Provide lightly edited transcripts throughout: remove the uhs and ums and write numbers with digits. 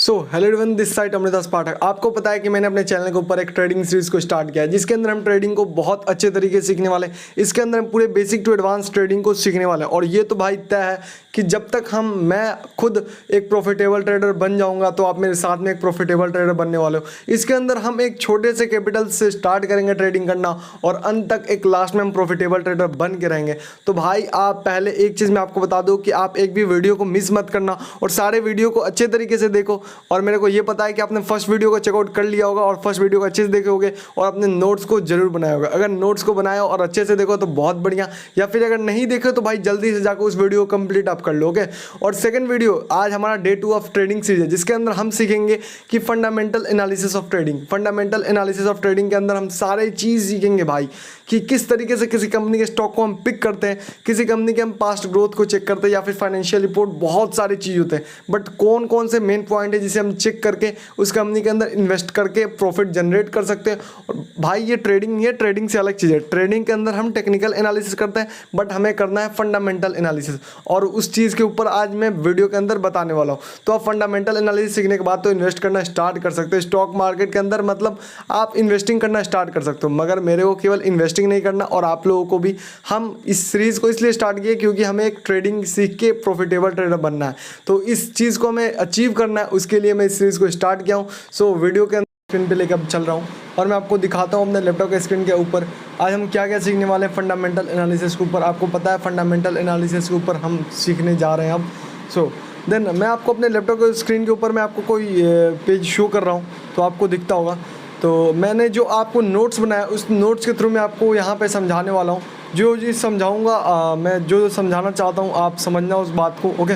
Hello everyone, this side अमृतास पाठक। आपको पता है कि मैंने अपने चैनल के ऊपर एक ट्रेडिंग सीरीज को स्टार्ट किया है, जिसके अंदर हम ट्रेडिंग को बहुत अच्छे तरीके से सीखने वाले हैं। इसके अंदर हम पूरे बेसिक टू एडवांस ट्रेडिंग को सीखने वाले हैं। और ये तो भाई तय है कि जब तक मैं खुद एक प्रॉफिटेबल ट्रेडर बन जाऊंगा तो आप मेरे साथ में एक प्रॉफिटेबल ट्रेडर बनने वाले हो। इसके अंदर हम एक छोटे से कैपिटल से स्टार्ट करेंगे ट्रेडिंग करना और अंत तक एक लास्ट में हम प्रॉफिटेबल ट्रेडर बन के रहेंगे। तो भाई आप पहले एक चीज़ मैं आपको बता दूं कि आप एक भी वीडियो को मिस मत करना और सारे वीडियो को अच्छे तरीके से देखो। और मेरे को ये पता है कि आपने फर्स्ट वीडियो को चेकआउट कर लिया होगा और फर्स्ट वीडियो को अच्छे से देखे होगे और अपने नोट्स को जरूर बनाया होगा। अगर नोट्स को बनाया और अच्छे से देखो तो बहुत बढ़िया, या फिर अगर नहीं देखे तो भाई जल्दी से जाकर उस वीडियो को कंप्लीट आप कर लोगे। और सेकंड वीडियो आज हमारा डे 2 ऑफ ट्रेडिंग सीरीज है, जिसके अंदर हम सीखेंगे कि fundamental analysis of trading. Fundamental analysis of trading के अंदर हम सारे चीज़ सीखेंगे भाई कि किस तरीके से किसी कंपनी के स्टॉक को हम पिक करते हैं, किसी कंपनी के हम पास्ट ग्रोथ को चेक करते हैं, या फिर फाइनेंशियल रिपोर्ट, बहुत सारी चीज़ होते हैं। बट कौन कौन से मेन पॉइंट है जिसे हम चेक करके उस कंपनी के अंदर इन्वेस्ट करके प्रॉफिट जनरेट कर सकते हैं। और भाई ये ट्रेडिंग नहीं है, ट्रेडिंग से अलग चीज़ है। ट्रेडिंग के अंदर हम टेक्निकल एनालिसिस करते हैं, बट हमें करना है फंडामेंटल एनालिसिस, और उस चीज़ के ऊपर आज मैं वीडियो के अंदर बताने वाला हूँ। तो आप फंडामेंटल एनालिसिस सीखने के बाद तो इन्वेस्ट करना स्टार्ट कर सकते हो स्टॉक मार्केट के अंदर, मतलब आप इन्वेस्टिंग करना स्टार्ट कर सकते हो। मगर मेरे को केवल इन्वेस्टिंग नहीं करना, और आप लोगों को भी हम इस सीरीज़ को इसलिए स्टार्ट किए क्योंकि हमें एक ट्रेडिंग सीख के प्रॉफिटेबल ट्रेडर बनना है। तो इस चीज़ को हमें अचीव करना है, उसके लिए मैं इस सीरीज़ को स्टार्ट किया हूँ। सो वीडियो के अंदर स्क्रीन पे लेकर अब चल रहा हूँ और मैं आपको दिखाता हूँ अपने लैपटॉप के स्क्रीन के ऊपर आज हम क्या क्या सीखने वाले हैं फंडामेंटल एनालिसिस के ऊपर। आपको पता है फंडामेंटल एनालिसिस के ऊपर हम सीखने जा रहे हैं अब। सो देन मैं आपको अपने लैपटॉप के स्क्रीन के ऊपर मैं आपको कोई पेज शो कर रहा हूँ तो आपको दिखता होगा। तो मैंने जो आपको नोट्स बनाया उस नोट्स के थ्रू मैं आपको यहाँ पे समझाने वाला हूँ। जो चीज़ समझाऊँगा मैं जो समझाना चाहता हूँ आप समझना उस बात को, ओके।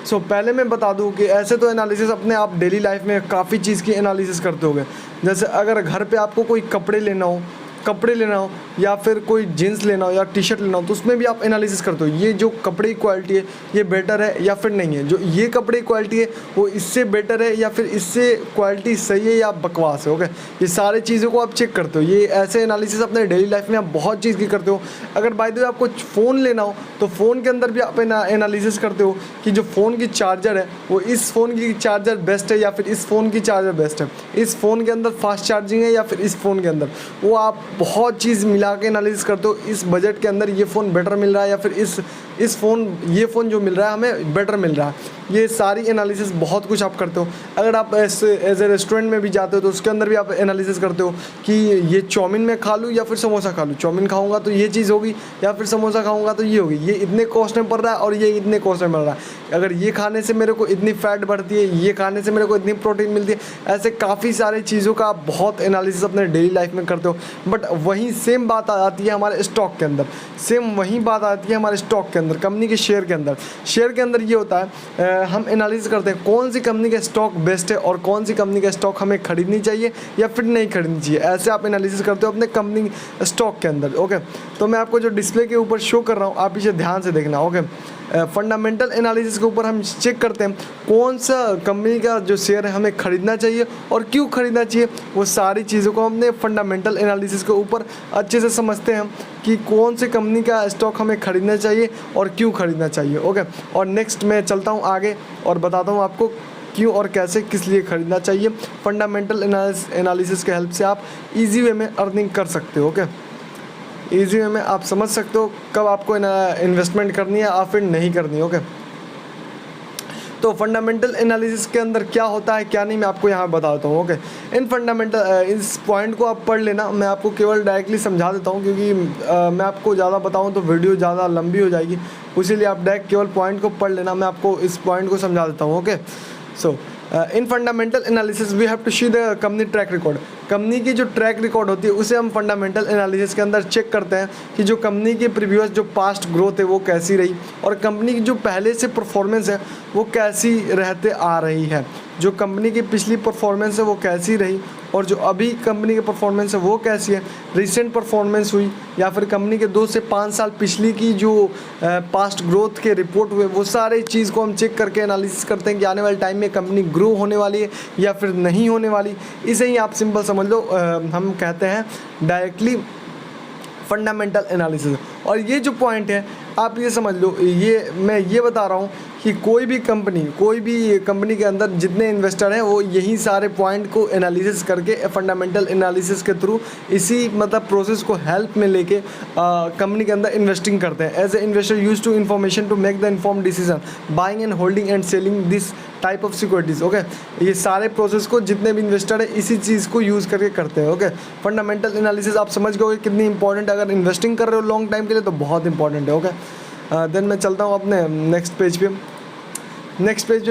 सो पहले मैं बता दूं कि ऐसे तो एनालिसिस अपने आप डेली लाइफ में काफ़ी चीज़ की एनालिसिस करते होगे। जैसे अगर घर पे आपको कोई कपड़े लेना हो या फिर कोई जीन्स लेना हो या टी शर्ट लेना हो तो उसमें भी आप एनालिसिस करते हो, ये जो कपड़े की क्वालिटी है ये बेटर है या फिर नहीं है, जो ये कपड़े की क्वालिटी है वो इससे बेटर है या फिर इससे क्वालिटी सही है या बकवास है, ओके। ये सारी चीज़ों को आप चेक करते हो। ये ऐसे एनालिसिस अपने डेली लाइफ में आप बहुत चीज़ की करते हो। अगर बाय द वे आपको फ़ोन लेना हो तो फ़ोन के अंदर भी आप एनालिसिस करते हो कि जो फ़ोन की चार्जर है वो इस फ़ोन की चार्जर बेस्ट है या फिर इस फ़ोन की चार्जर बेस्ट है, इस फ़ोन के अंदर फास्ट चार्जिंग है या फिर इस फ़ोन के अंदर, वो आप बहुत चीज़ मिला के एनालिसिस करते हो। इस बजट के अंदर ये फ़ोन बेटर मिल रहा है या फिर ये फ़ोन जो मिल रहा है हमें बेटर मिल रहा है। ये सारी एनालिसिस बहुत कुछ आप करते हो। अगर आप एज ए रेस्टोरेंट में भी जाते हो तो उसके अंदर भी आप एनालिसिस करते हो कि ये चाउमीन मैं खा लूँ या फिर समोसा खा लूँ। चाउमीन खाऊंगा तो ये चीज़ होगी या फिर समोसा खाऊंगा तो ये होगी। ये इतने कॉस्ट में पड़ रहा है और ये इतने कॉस्ट में पड़ रहा है। अगर ये खाने से मेरे को इतनी फैट बढ़ती है, ये खाने से मेरे को इतनी प्रोटीन मिलती है। ऐसे काफ़ी सारी चीज़ों का आप बहुत एनालिसिस अपने डेली लाइफ में करते हो। बट वहीं सेम बात आ जाती है हमारे स्टॉक के अंदर, सेम वही बात आती है हमारे स्टॉक के अंदर, कंपनी के शेयर के अंदर। शेयर के अंदर ये होता है हम एनालिसिस करते हैं कौन सी कंपनी का स्टॉक बेस्ट है और कौन सी कंपनी का स्टॉक हमें खरीदनी चाहिए या फिर नहीं खरीदनी चाहिए। ऐसे आप एनालिसिस करते हो अपने कंपनी स्टॉक के अंदर, ओके। तो मैं आपको जो डिस्प्ले के ऊपर शो कर रहा हूँ आप इसे ध्यान से देखना, ओके। फंडामेंटल एनालिसिस के ऊपर हम चेक करते हैं कौन सा कंपनी का जो शेयर है हमें ख़रीदना चाहिए और क्यों ख़रीदना चाहिए। वो सारी चीज़ों को हमने फंडामेंटल एनालिसिस के ऊपर अच्छे से समझते हैं कि कौन सी कंपनी का स्टॉक हमें ख़रीदना चाहिए और क्यों ख़रीदना चाहिए, ओके। और नेक्स्ट मैं चलता हूँ आगे और बताता हूँ आपको क्यों और कैसे किस लिए ख़रीदना चाहिए। फंडामेंटल एनालिसिस के हेल्प से आप ईजी वे में अर्निंग कर सकते हो, ओके। ईजी वे में आप समझ सकते हो कब आपको इन्वेस्टमेंट करनी है या फिर नहीं करनी है, ओके। तो फंडामेंटल एनालिसिस के अंदर क्या होता है क्या नहीं मैं आपको यहाँ बताता हूँ, ओके। इन फंडामेंटल इस पॉइंट को आप पढ़ लेना, मैं आपको केवल डायरेक्टली समझा देता हूँ क्योंकि मैं आपको ज़्यादा बताऊँ तो वीडियो ज़्यादा लंबी हो जाएगी, इसीलिए आप डायरेक्ट केवल पॉइंट को पढ़ लेना। मैं आपको इस पॉइंट को समझा देता हूँ, okay. So in fundamental analysis we have to see the company track record. Company की जो ट्रैक रिकॉर्ड होती है उसे हम फंडामेंटल एनालिसिस के अंदर चेक करते हैं कि जो कंपनी की प्रीवियस जो पास्ट ग्रोथ है वो कैसी रही और कंपनी की जो पहले से परफॉर्मेंस है वो कैसी रहते आ रही है। जो कंपनी की पिछली परफॉर्मेंस है वो कैसी रही और जो अभी कंपनी की परफॉर्मेंस है वो कैसी है, रिसेंट परफॉर्मेंस हुई या फिर कंपनी के 2 से 5 साल पिछली की जो पास्ट ग्रोथ के रिपोर्ट हुए, वो सारे चीज़ को हम चेक करके एनालिसिस करते हैं कि आने वाले टाइम में कंपनी ग्रो होने वाली है या फिर नहीं होने वाली। इसे ही आप सिंपल समझ लो, हम कहते हैं डायरेक्टली फंडामेंटल एनालिसिस। और ये जो पॉइंट है आप ये समझ लो, ये मैं ये बता रहा हूँ कि कोई भी कंपनी के अंदर जितने इन्वेस्टर हैं वो यही सारे पॉइंट को एनालिसिस करके फंडामेंटल एनालिसिस के थ्रू इसी मतलब प्रोसेस को हेल्प में लेके कंपनी के अंदर इन्वेस्टिंग करते हैं। As a investor use to information to make the inform decision buying and holding and selling this type of securities. Okay, ये सारे प्रोसेस को जितने भी इन्वेस्टर है इसी चीज़ को यूज़ करके करते हैं। ओके, फंडामेंटल एनालिसिस आप समझ गए कितनी इंपॉर्टेंट, अगर इन्वेस्टिंग कर रहे हो लॉन्ग टाइम के लिए तो बहुत इंपॉर्टेंट है। ओके, देन मैं चलता हूँ अपने नेक्स्ट पेज पे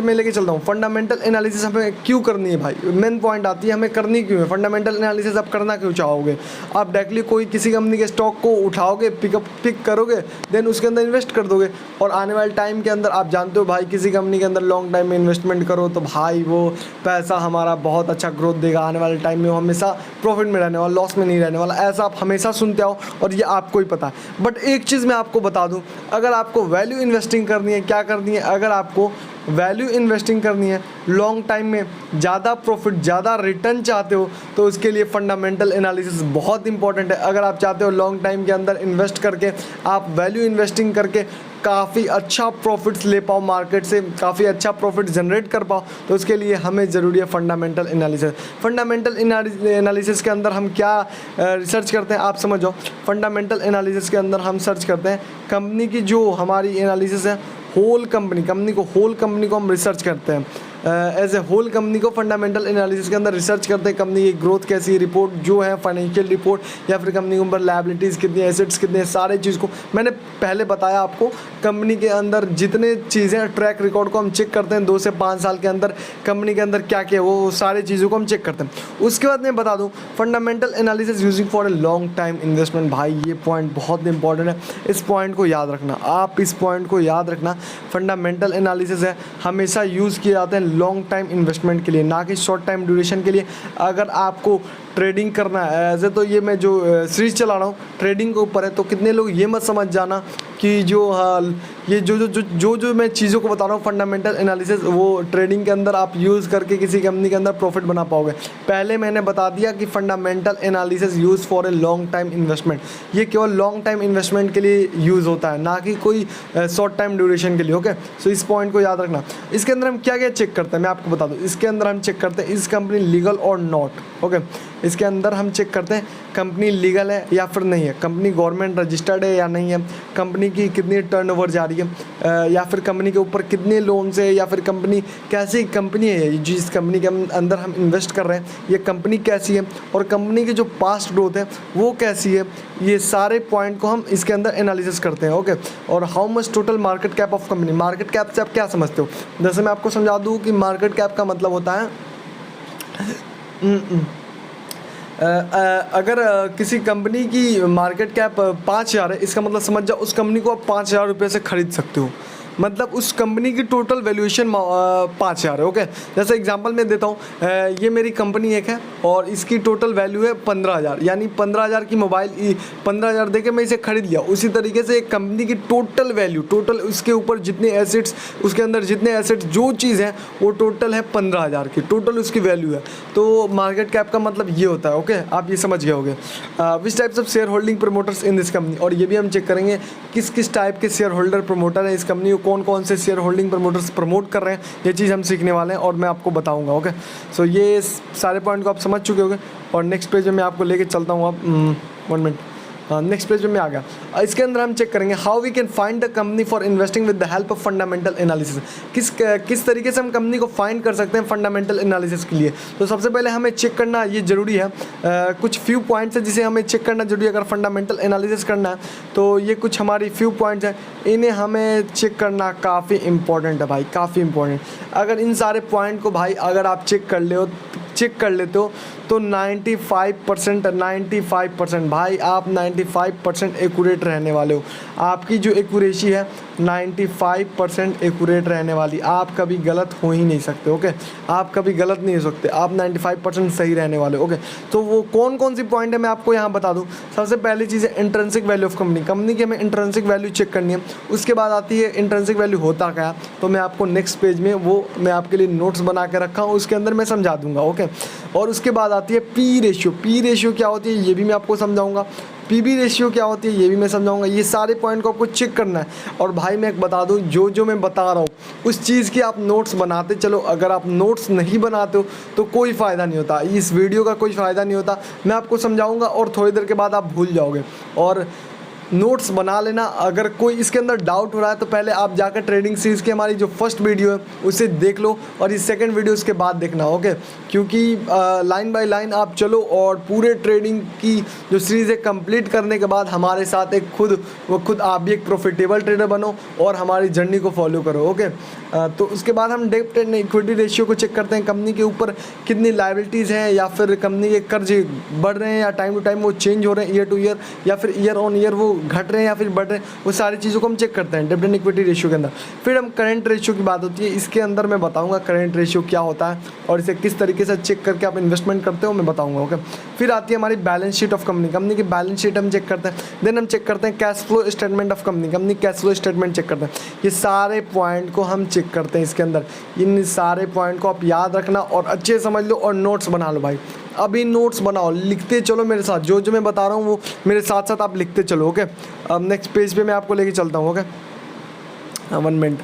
मैं लेके चलता हूँ। फंडामेंटल एनालिसिस हमें क्यों करनी है भाई, मेन पॉइंट आती है हमें करनी क्यों है फंडामेंटल एनालिसिस। आप करना क्यों चाहोगे, आप डायरेक्टली कोई किसी कंपनी के स्टॉक को उठाओगे, पिक करोगे, देन उसके अंदर इन्वेस्ट कर दोगे, और आने वाले टाइम के अंदर आप जानते हो भाई किसी कंपनी के अंदर लॉन्ग टाइम में इन्वेस्टमेंट करो तो भाई वो पैसा हमारा बहुत अच्छा ग्रोथ देगा, आने वाले टाइम में वो हमेशा प्रॉफिट में रहने वाला, लॉस में नहीं रहने वाला, ऐसा आप हमेशा सुनते आओ और ये आपको ही पता है। बट एक चीज़ मैं आपको बता दूँ, अगर आपको वैल्यू इन्वेस्टिंग करनी है, क्या करनी है, अगर आपको वैल्यू इन्वेस्टिंग करनी है, लॉन्ग टाइम में ज़्यादा प्रॉफिट, ज़्यादा रिटर्न चाहते हो तो उसके लिए फंडामेंटल एनालिसिस बहुत इंपॉर्टेंट है। अगर आप चाहते हो लॉन्ग टाइम के अंदर इन्वेस्ट करके आप वैल्यू इन्वेस्टिंग करके काफ़ी अच्छा प्रॉफिट्स ले पाओ, मार्केट से काफ़ी अच्छा प्रॉफिट जनरेट कर पाओ, तो उसके लिए हमें ज़रूरी है फंडामेंटल एनालिसिस। फंडामेंटल एनालिसिस के अंदर हम क्या रिसर्च करते हैं आप समझो। फंडामेंटल एनालिसिस के अंदर हम सर्च करते हैं कंपनी की जो हमारी एनालिसिस है, होल कंपनी को हम रिसर्च करते हैं। एज ए होल कंपनी को फंडामेंटल एनालिसिस के अंदर रिसर्च करते हैं, कंपनी की ग्रोथ कैसी है, रिपोर्ट जो है फाइनेंशियल रिपोर्ट या फिर कंपनी के ऊपर लायबिलिटीज़ कितनी, एसेट्स कितने, सारे चीज़ को मैंने पहले बताया आपको। कंपनी के अंदर जितने चीज़ें ट्रैक रिकॉर्ड को हम चेक करते हैं 2 से 5 साल के अंदर कंपनी के अंदर क्या क्या वो सारी चीज़ों को हम चेक करते हैं। उसके बाद मैं बता दूँ fundamental analysis using for a long time investment. भाई ये पॉइंट बहुत इंपॉर्टेंट है, इस पॉइंट को याद रखना, आप इस पॉइंट को याद रखना। फंडामेंटल एनालिसिस है हमेशा यूज़ किए जाते हैं लॉन्ग टाइम इन्वेस्टमेंट के लिए, ना कि शॉर्ट टाइम ड्यूरेशन के लिए। अगर आपको ट्रेडिंग करना है, ऐसे तो ये मैं जो सीरीज चला रहा हूँ ट्रेडिंग के ऊपर है, तो कितने लोग ये मत समझ जाना कि ये जो मैं चीज़ों को बता रहा हूँ फंडामेंटल एनालिसिस वो ट्रेडिंग के अंदर आप यूज़ करके किसी कंपनी के अंदर प्रॉफिट बना पाओगे। पहले मैंने बता दिया कि fundamental analysis use for a long time investment, ये केवल लॉन्ग टाइम इन्वेस्टमेंट के लिए यूज़ होता है, ना कि कोई शॉर्ट टाइम ड्यूरेशन के लिए। ओके, सो इस पॉइंट को याद रखना। इसके अंदर हम क्या क्या चेक करते हैं मैं आपको बता दूँ। इसके अंदर हम चेक करते हैं इस कंपनी लीगल और नॉट। ओके, इसके अंदर हम चेक करते हैं कंपनी लीगल है या फिर नहीं है, कंपनी गवर्नमेंट रजिस्टर्ड है या नहीं है, कंपनी की कितनी टर्नओवर जा रही है, या फिर कंपनी के ऊपर कितने लोन्स है, या फिर कंपनी कैसी कंपनी है, जिस कंपनी के अंदर हम इन्वेस्ट कर रहे हैं ये कंपनी कैसी है, और कंपनी की जो पास्ट ग्रोथ है वो कैसी है। ये सारे पॉइंट को हम इसके अंदर एनालिसिस करते हैं। ओके, और how much total market cap of company. Market cap से आप क्या समझते हो, जैसे मैं आपको समझा दूँ कि मार्केट कैप का मतलब होता है अगर किसी कंपनी की मार्केट कैप 5,000 है, इसका मतलब समझ जाओ उस कंपनी को आप 5,000 रुपये से खरीद सकते हो, मतलब उस कंपनी की टोटल वैल्यूएशन 5,000 है। ओके, जैसे एग्जांपल मैं देता हूँ, ये मेरी कंपनी एक है और इसकी टोटल वैल्यू है 15,000, यानी 15,000 की मोबाइल 15,000 दे के मैं इसे खरीद लिया। उसी तरीके से एक कंपनी की टोटल वैल्यू, टोटल उसके ऊपर जितने एसेट्स, उसके अंदर जितने एसेट्स जो चीज़ है वो टोटल है 15,000 की, टोटल उसकी वैल्यू है। तो मार्केट कैप का मतलब ये होता है। ओके, आप ये समझ गए होंगे। Which types of share holding promoters in this company, और ये भी हम चेक करेंगे किस किस टाइप के शेयर होल्डर प्रमोटर है इस कंपनी को, कौन कौन से शेयर होल्डिंग प्रमोटर्स प्रमोट कर रहे हैं, ये चीज़ हम सीखने वाले हैं और मैं आपको बताऊंगा। ओके, सो ये सारे पॉइंट को आप समझ चुके होंगे और नेक्स्ट पेज में मैं आपको लेके चलता हूँ। आप 1 मिनट, नेक्स्ट पेज में आ गया। इसके अंदर हम चेक करेंगे how we can find the company for investing with the help of fundamental analysis. किस तरीके से हम कंपनी को फाइंड कर सकते हैं फंडामेंटल एनालिसिस के लिए। तो सबसे पहले हमें चेक करना ये जरूरी है, कुछ फ्यू पॉइंट्स है जिसे हमें चेक करना जरूरी है। अगर फंडामेंटल एनालिसिस करना है तो ये कुछ हमारी फ्यू पॉइंट्स हैं, इन्हें हमें चेक करना काफ़ी इंपॉर्टेंट है भाई, काफ़ी इंपॉर्टेंट। अगर इन सारे पॉइंट को भाई अगर आप चेक कर लेते हो तो 95% भाई आप 95% एक्यूरेट रहने वाले हो। आपकी जो एक्यूरेसी है 95% एक्यूरेट रहने वाली, आप कभी गलत हो ही नहीं सकते। ओके, आप कभी गलत नहीं हो सकते, आप 95% सही रहने वाले। ओके, तो वो कौन कौन सी पॉइंट है मैं आपको यहाँ बता दूँ। सबसे पहली चीज़ है इंट्रिंसिक वैल्यू ऑफ कंपनी की हमें इंट्रिंसिक वैल्यू चेक करनी है। उसके बाद आती है इंट्रिंसिक वैल्यू होता क्या, तो मैं आपको नेक्स्ट पेज में वो मैं आपके लिए नोट्स बना के रखा हूँ, उसके अंदर मैं समझा दूंगा। Okay, okay. और उसके बाद आती है पी रेशियो। पी रेशियो क्या होती है ये भी मैं आपको समझाऊंगा। पीबी रेशियो क्या होती है ये भी मैं समझाऊंगा। ये सारे पॉइंट को आपको चेक करना है। और भाई मैं एक बता दूं, जो जो मैं बता रहा हूँ उस चीज़ की आप नोट्स बनाते चलो। अगर आप नोट्स नहीं बनाते हो तो कोई फ़ायदा नहीं होता, इस वीडियो का कोई फ़ायदा नहीं होता। मैं आपको समझाऊंगा और थोड़ी देर के बाद आप भूल जाओगे। और नोट्स बना लेना। अगर कोई इसके अंदर डाउट हो रहा है तो पहले आप जाकर ट्रेडिंग सीरीज़ की हमारी जो फर्स्ट वीडियो है उसे देख लो और ये सेकंड वीडियो उसके बाद देखना, ओके। क्योंकि लाइन बाय लाइन आप चलो और पूरे ट्रेडिंग की जो सीरीज़ है कंप्लीट करने के बाद हमारे साथ एक खुद आप भी एक प्रॉफिटेबल ट्रेडर बनो और हमारी जर्नी को फॉलो करो, ओके। तो उसके बाद हम डेब्ट एंड इक्विटी रेशियो को चेक करते हैं। कंपनी के ऊपर कितनी लायबिलिटीज़ हैं या फिर कंपनी के कर्ज बढ़ रहे हैं या टाइम टू टाइम वो चेंज हो रहे हैं ईयर टू ईयर, या फिर ईयर ऑन ईयर वो घट रहे हैं या फिर बढ़ रहे हैं। वो सारी चीज़ों को हम चेक करते हैं डेब्ट एंड इक्विटी रेशियो के अंदर। फिर हम करंट रेशियो की बात होती है, इसके अंदर मैं बताऊंगा करंट रेशियो क्या होता है और इसे किस तरीके से चेक करके आप इन्वेस्टमेंट करते हो मैं बताऊंगा, ओके। फिर आती है हमारी balance sheet of company. Company की बैलेंस शीट हम चेक करते हैं। देन हम चेक करते हैं cash flow statement of company. Company cash flow statement check करते हैं। ये सारे पॉइंट को हम चेक करते हैं इसके अंदर। इन सारे पॉइंट को आप याद रखना और अच्छे समझ लो और नोट्स बना लो भाई। अभी नोट्स बनाओ, लिखते चलो मेरे साथ, जो जो मैं बता रहा हूँ वो मेरे साथ साथ आप लिखते चलो, ओके। अब नेक्स्ट पेज पे मैं आपको लेके चलता हूँ, ओके। 1 मिनट।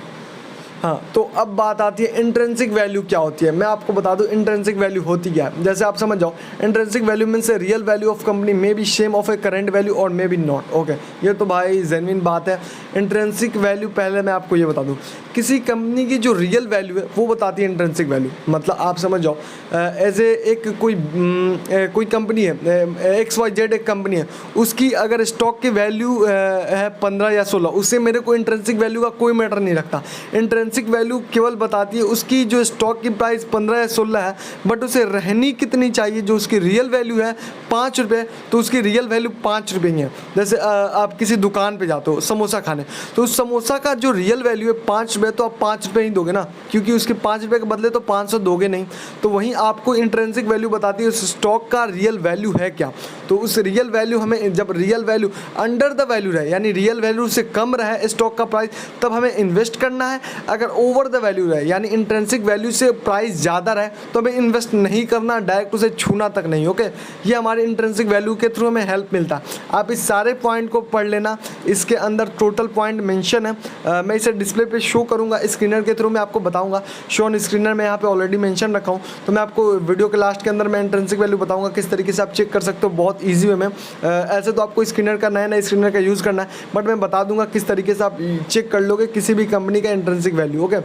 हाँ, तो अब बात आती है इंट्रिंसिक वैल्यू क्या होती है। मैं आपको बता दूं इंट्रिंसिक वैल्यू होती क्या है। जैसे आप समझ जाओ, intrinsic value means real value of company may be same of A current value और मे बी नॉट, ओके। ये तो भाई जेन्युइन बात है। इंट्रिंसिक वैल्यू पहले मैं आपको ये बता दूं, किसी कंपनी की जो रियल वैल्यू है वो बताती है इंट्रिंसिक वैल्यू। मतलब आप समझ जाओ एज ए एक कोई कंपनी है, XYZ एक कंपनी है, उसकी अगर स्टॉक की वैल्यू है 15 या 16, उससे मेरे को इंट्रिंसिक वैल्यू का कोई मैटर नहीं रखता। इंट्रिंसिक वैल्यू केवल बताती है उसकी जो स्टॉक की प्राइस 15 या 16 है, बट उसे रहनी कितनी चाहिए। जो उसकी रियल वैल्यू है 5 रुपये, तो उसकी रियल वैल्यू 5 रुपये ही है। जैसे आप किसी दुकान पे जाते हो समोसा खाने, तो उस समोसा का जो रियल वैल्यू है 5 रुपये, तो आप 5 रुपये ही दोगे ना, क्योंकि उसके 5 रुपये के बदले तो 500 दोगे नहीं। तो वहीं आपको इंट्रिंसिक वैल्यू बताती है उस स्टॉक का रियल वैल्यू है क्या। तो उस रियल वैल्यू हमें, जब real value under the value रहे यानी रियल वैल्यू से कम रहे स्टॉक का प्राइस, तब हमें इन्वेस्ट करना है। अगर ओवर द वैल्यू रहे यानी इंट्रिंसिक वैल्यू से प्राइस ज़्यादा रहे तो हमें इन्वेस्ट नहीं करना, डायरेक्ट उसे छूना तक नहीं, ओके। ये हमारे इंट्रिंसिक वैल्यू के थ्रू हमें हेल्प मिलता है। आप इस सारे पॉइंट को पढ़ लेना, इसके अंदर टोटल पॉइंट मेंशन है। मैं इसे डिस्प्ले पे शो करूंगा, स्क्रीनर के थ्रू मैं आपको बताऊंगा। शो ऑन स्क्रीनर में यहाँ पे ऑलरेडी मेंशन रखा हूँ, तो मैं आपको वीडियो के लास्ट के अंदर मैं इंट्रिंसिक वैल्यू बताऊंगा किस तरीके से आप चेक कर सकते हो बहुत ईजी वे में। ऐसे तो आपको स्क्रीनर का नया स्क्रीनर का यूज़ करना है, बट मैं बता दूंगा किस तरीके से आप चेक कर लोगे किसी भी कंपनी का इंट्रिंसिक वैल्यू, ओके।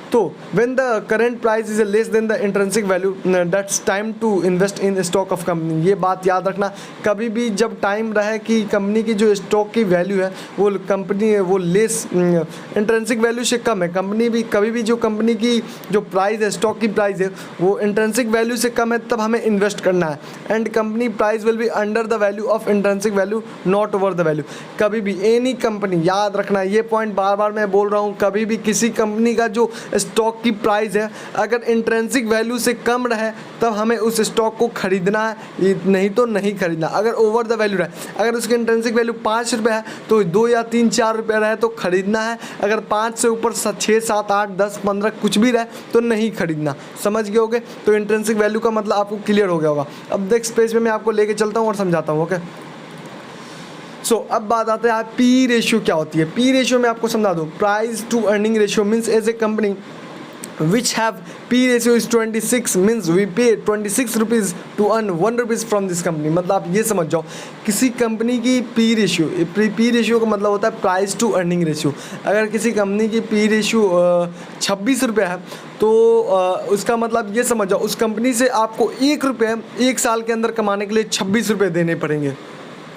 तो when the current price is less than the intrinsic value, that's time to invest in stock of company। ये बात याद रखना, कभी भी जब टाइम रहे कि कंपनी की जो स्टॉक की वैल्यू है वो कंपनी वो लेस इंट्रिंसिक वैल्यू से कम है, कंपनी भी कभी भी जो कंपनी की जो प्राइस है स्टॉक की प्राइस है वो इंट्रिंसिक वैल्यू से कम है, तब हमें इन्वेस्ट करना है। And company price will be under the value of intrinsic value, not over the value. कभी भी एनी कंपनी, याद रखना ये पॉइंट बार बार मैं बोल रहा हूँ, कभी भी किसी कंपनी का जो स्टॉक की प्राइस है अगर इंट्रिंसिक वैल्यू से कम रहे तब हमें उस स्टॉक को खरीदना है, नहीं तो नहीं खरीदना। अगर ओवर द वैल्यू रहे, अगर उसकी इंट्रिंसिक वैल्यू 5 रुपये है तो 2 या 3 4 रुपये रहे तो खरीदना है। अगर 5 से ऊपर 6 7 8 10 15 कुछ भी रहे तो नहीं खरीदना। समझ गए होगे? तो इंट्रिंसिक वैल्यू का मतलब आपको क्लियर हो गया होगा। अब नेक्स्ट पेज पे मैं आपको लेके चलता हूँ और समझाता हूँ, ओके। अब बात आता है पी रेशियो क्या होती है। पी रेशियो में आपको समझा दूँ, price to earning ratio means as a company which have P ratio is 26 means we pay 26 rupees to earn 1 rupees from this company। मतलब आप ये समझ जाओ किसी कंपनी की पी रेशियो का मतलब होता है प्राइस टू अर्निंग रेशियो। अगर किसी कंपनी की पी रेशियो 26 रुपये है तो उसका मतलब ये समझ जाओ उस कंपनी से आपको 1 रुपये 1 साल के अंदर कमाने के लिए 26 रुपये देने पड़ेंगे।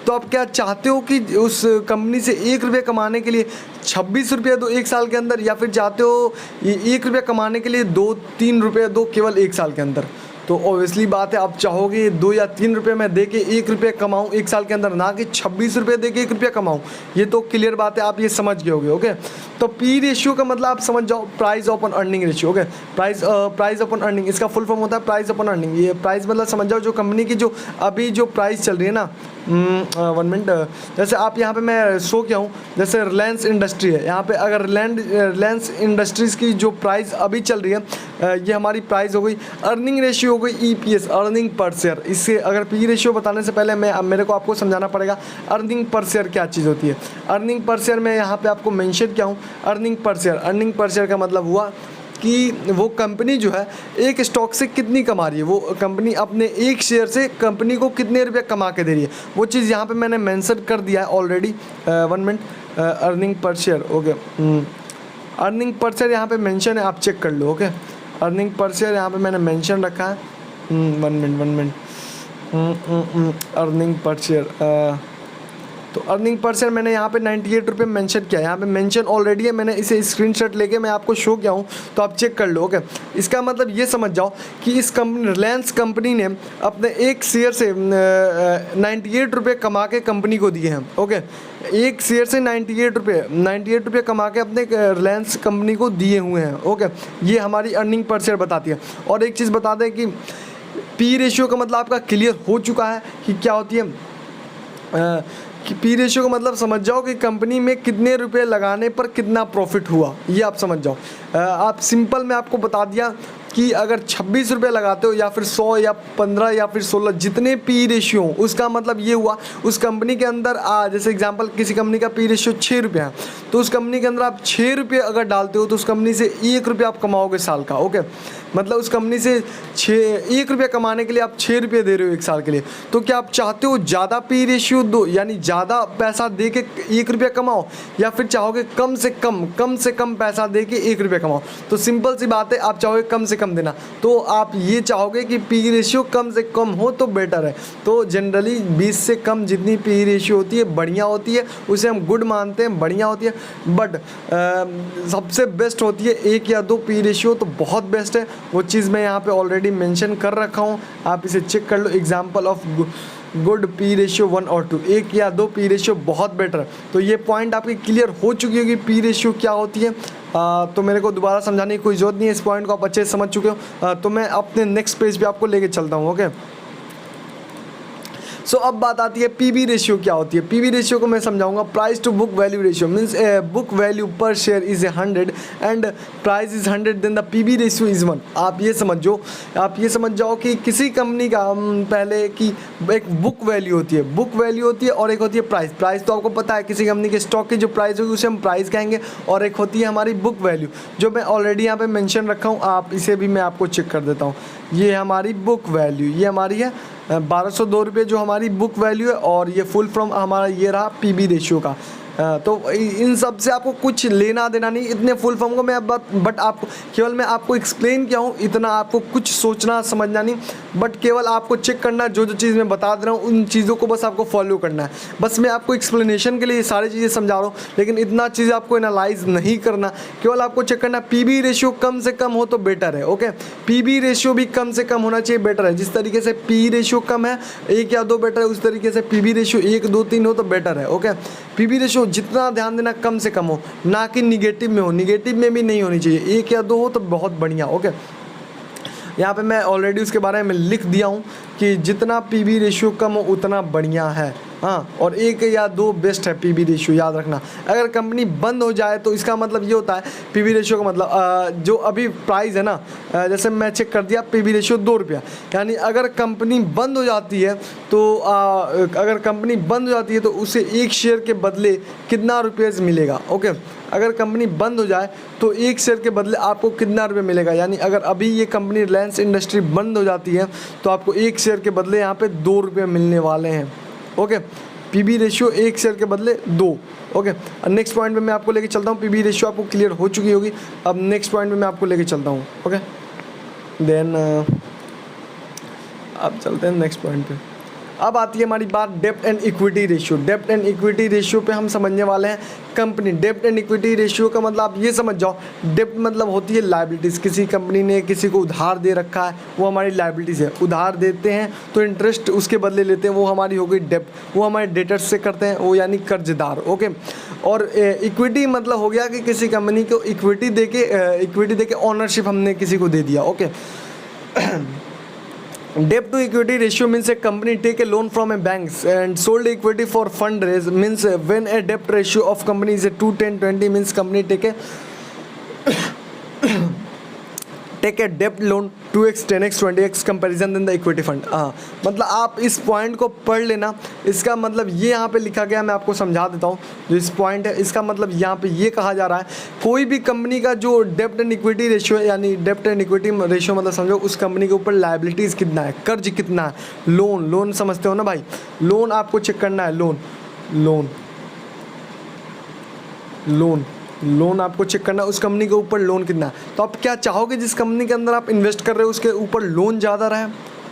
तो आप क्या चाहते हो कि उस कंपनी से 1 रुपये कमाने के लिए 26 रुपये दो 1 साल के अंदर, या फिर चाहते हो 1 रुपये कमाने के लिए 2-3 रुपये दो केवल 1 साल के अंदर? तो ऑब्वियसली बात है आप चाहोगे 2 या 3 रुपये मैं दे के 1 रुपये कमाऊँ 1 साल के अंदर, ना कि 26 रुपये दे के 1 रुपया कमाऊँ। ये तो क्लियर बात है, आप ये समझ गए होगे, ओके। तो पी रेशियो का मतलब आप समझ जाओ price upon earning ratio, okay. Price upon earning, इसका फुल फॉर्म होता है प्राइस अपॉन अर्निंग। ये प्राइस मतलब समझ जाओ जो कंपनी की जो अभी जो प्राइस चल रही है ना, 1 मिनट, जैसे आप यहाँ पे मैं शो किया हूँ, जैसे रिलायंस इंडस्ट्री है, यहाँ पे अगर रिलायंस इंडस्ट्रीज़ की जो प्राइस अभी चल रही है ये हमारी प्राइस हो गई। अर्निंग रेशियो हो गई EPS, अर्निंग पर शेयर। इससे अगर पी रेशियो बताने से पहले मेरे को आपको समझाना पड़ेगा अर्निंग पर शेयर क्या चीज़ होती है। अर्निंग पर शेयर मैं यहाँ पे आपको मेंशन किया हूँ। अर्निंग पर शेयर का मतलब हुआ कि वो कंपनी जो है एक स्टॉक से कितनी कमा रही है, वो कंपनी अपने एक शेयर से कंपनी को कितने रुपये कमा के दे रही है, वो चीज़ यहाँ पे मैंने मेंशन कर दिया है already. 1 minute, earning per share, okay, earning per share यहाँ पे मेंशन है, आप चेक कर लो। ओके, अर्निंग पर शेयर यहाँ पे मैंने मेंशन रखा है। 1 मिनट, अर्निंग पर शेयर, तो अर्निंग पर शेयर मैंने यहाँ पे 98 रुपये मेंशन किया है। यहाँ पे मेंशन ऑलरेडी है, मैंने इसे स्क्रीनशॉट लेके मैं आपको शो किया हूँ, तो आप चेक कर लो। ओके, इसका मतलब ये समझ जाओ कि इस कंपनी रिलायंस कंपनी ने अपने एक शेयर से 98 रुपये कमा के कंपनी को दिए हैं। ओके, एक शेयर से 98 रुपये कमा के अपने रिलायंस कंपनी को दिए हुए हैं। ओके, ये हमारी अर्निंग पर शेयर बताती है। और एक चीज़ बता दें कि पी रेशियो का मतलब आपका क्लियर हो चुका है कि क्या होती है। कि पी रेशियो का मतलब समझ जाओ कि कंपनी में कितने रुपए लगाने पर कितना प्रॉफिट हुआ, ये आप समझ जाओ। आप सिंपल में आपको बता दिया कि अगर 26 रुपये लगाते हो या फिर 100 या 15 या फिर 16, जितने पी रेशियो, उसका मतलब ये हुआ उस कंपनी के अंदर जैसे एग्जांपल किसी कंपनी का पी रेशियो 6 रुपये है, तो उस कंपनी के अंदर आप 6 रुपये अगर डालते हो तो उस कंपनी से 1 रुपये आप कमाओगे साल का। ओके, मतलब उस कंपनी से 1 रुपये कमाने के लिए आप 6 रुपये दे रहे हो 1 साल के लिए। तो क्या आप चाहते हो ज़्यादा पी रेशियो दो, यानी ज़्यादा पैसा दे के 1 रुपया कमाओ, या फिर चाहोगे कम से कम पैसा दे के 1 रुपया कमाओ? तो सिंपल सी बात है, आप चाहोगे कम से कम देना, तो आप ये चाहोगे कि पी रेशियो कम से कम हो तो बेटर है। तो जनरली 20 से कम जितनी पी रेशियो होती है बढ़िया होती है, उसे हम गुड मानते हैं, बढ़िया होती है। बट सबसे बेस्ट होती है 1 या 2 पी रेशियो, तो बहुत बेस्ट है। वो चीज़ मैं यहाँ पे ऑलरेडी मेंशन कर रखा हूँ, आप इसे चेक कर लो। Example of good P ratio 1 और 2, 1 या 2 पी रेशियो बहुत बेटर। तो ये पॉइंट आपकी क्लियर हो चुकी होगी पी रेशियो क्या होती है। तो मेरे को दोबारा समझाने की कोई ज़रूरत नहीं है, इस पॉइंट को आप अच्छे से समझ चुके हो। तो मैं अपने नेक्स्ट पेज पे आपको लेके चलता हूँ। ओके, सो अब बात आती है पीबी रेशियो क्या होती है। पीबी रेशियो को मैं समझाऊंगा। Price to book value ratio means book value पर share is 100 and price is 100, then the PB ratio is 1। आप ये समझ जाओ कि किसी कंपनी का पहले की एक बुक वैल्यू होती है और एक होती है प्राइस। प्राइस तो आपको पता है, किसी कंपनी के स्टॉक की जो प्राइस होगी उसे हम प्राइस कहेंगे, और एक होती है हमारी बुक वैल्यू, जो मैं ऑलरेडी यहाँ पे मेंशन रखा हूँ। आप इसे भी मैं आपको चेक कर देता हूँ। ये हमारी बुक वैल्यू, ये हमारी है 1202 रुपये जो हमारी बुक वैल्यू है, और ये फुल फॉर्म हमारा ये रहा पीबी रेशियो का। तो इन सब से आपको कुछ लेना देना नहीं, इतने फुल फॉर्म को मैं बट आपको केवल मैं आपको एक्सप्लेन किया हूँ, इतना आपको कुछ सोचना समझना नहीं, बट केवल आपको चेक करना है। जो चीज़ मैं बता दे रहा हूँ उन चीज़ों को बस आपको फॉलो करना है। बस मैं आपको एक्सप्लेनेशन के लिए ये सारी चीज़ें समझा रहा हूँ, लेकिन इतना चीज़ आपको एनालाइज नहीं करना, केवल आपको चेक करना पीबी रेशियो कम से कम हो तो बेटर है। ओके, पीबी रेशियो भी कम से कम होना चाहिए, बेटर है। जिस तरीके से पी रेशियो कम है 1 या 2 बेटर है, उस तरीके से पीबी रेशियो 1, 2, 3 हो तो बेटर है। ओके, पीबी रेशियो जितना ध्यान देना कम से कम हो, ना कि निगेटिव में हो, निगेटिव में भी नहीं होनी चाहिए। 1 या 2 हो तो बहुत बढ़िया। ओके, यहाँ पे मैं ऑलरेडी उसके बारे में लिख दिया हूँ कि जितना पीबी रेशियो कम हो उतना बढ़िया है। हाँ, और 1 या 2 बेस्ट है पीबी रेशियो, याद रखना। अगर कंपनी बंद हो जाए तो इसका मतलब ये होता है, पीबी रेशियो का मतलब जो अभी प्राइस है ना, जैसे मैं चेक कर दिया पीबी रेशियो 2 रुपया, यानी अगर कंपनी बंद हो जाती है तो उसे 1 शेयर के बदले कितना रुपये मिलेगा। ओके, अगर कंपनी बंद हो जाए तो 1 शेयर के बदले आपको कितना रुपये मिलेगा, यानी अगर अभी ये कंपनी रिलायंस इंडस्ट्री बंद हो जाती है तो आपको 1 शेयर के बदले यहाँ पे 2 रुपये मिलने वाले हैं। ओके, पीबी रेशियो 1 शेयर के बदले 2। ओके, नेक्स्ट पॉइंट पे मैं आपको लेके चलता हूँ। पीबी रेशियो आपको क्लियर हो चुकी होगी। अब नेक्स्ट पॉइंट पे मैं आपको लेके चलता हूँ। ओके, देन अब चलते हैं नेक्स्ट पॉइंट पे। अब आती है हमारी बात डेब्ट एंड इक्विटी रेशियो। डेब्ट एंड इक्विटी रेशियो पे हम समझने वाले हैं कंपनी। डेब्ट एंड इक्विटी रेशियो का मतलब आप ये समझ जाओ, डेब्ट मतलब होती है लायबिलिटीज़। किसी कंपनी ने किसी को उधार दे रखा है, वो हमारी लायबिलिटीज़ है। उधार देते हैं तो इंटरेस्ट उसके बदले लेते हैं, वो हमारी हो गई डेब्ट। वो हमारे डेटर्स से करते हैं, वो यानी कर्जदार। ओके, और इक्विटी मतलब हो गया कि किसी कंपनी को इक्विटी देके ऑनरशिप हमने किसी को दे दिया। Okay, debt to equity ratio means a company take a loan from a bank and sold equity for fundraise, means when a debt ratio of company is a 2, 10, 20 means company take take a डेप्ट loan 2x 10x 20x comparison in the equity fund. हाँ, मतलब आप इस point को पढ़ लेना। इसका मतलब ये यहाँ पे लिखा गया, मैं आपको समझा देता हूँ जो इस पॉइंट है। इसका मतलब यहाँ पे ये कहा जा रहा है कोई भी कंपनी का जो डेप्ट एंड इक्विटी रेशियो, यानी डेप्ट एंड इक्विटी रेशियो मतलब समझो उस कंपनी के ऊपर लायबिलिटीज़ कितना है, कर्ज कितना है, लोन समझते हो ना भाई, लोन आपको चेक करना है, लोन आपको चेक करना है उस कंपनी के ऊपर लोन कितना है। तो आप क्या चाहोगे जिस कंपनी के अंदर आप इन्वेस्ट कर रहे हो उसके ऊपर लोन ज़्यादा रहे,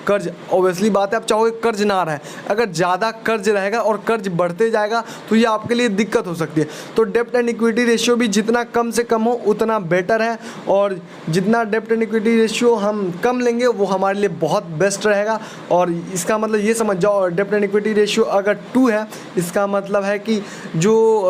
कर्ज, ऑब्वियसली बात है आप चाहोगे कर्ज ना रहे। अगर ज़्यादा कर्ज रहेगा और कर्ज बढ़ते जाएगा तो ये आपके लिए दिक्कत हो सकती है। तो डेप्ट एंड इक्विटी रेशियो भी जितना कम से कम हो उतना बेटर है, और जितना डेप्ट एंड इक्विटी रेशियो हम कम लेंगे वो हमारे लिए बहुत बेस्ट रहेगा। और इसका मतलब ये समझ जाओ, डेप्ट एंड इक्विटी रेशियो अगर 2 है, इसका मतलब है कि जो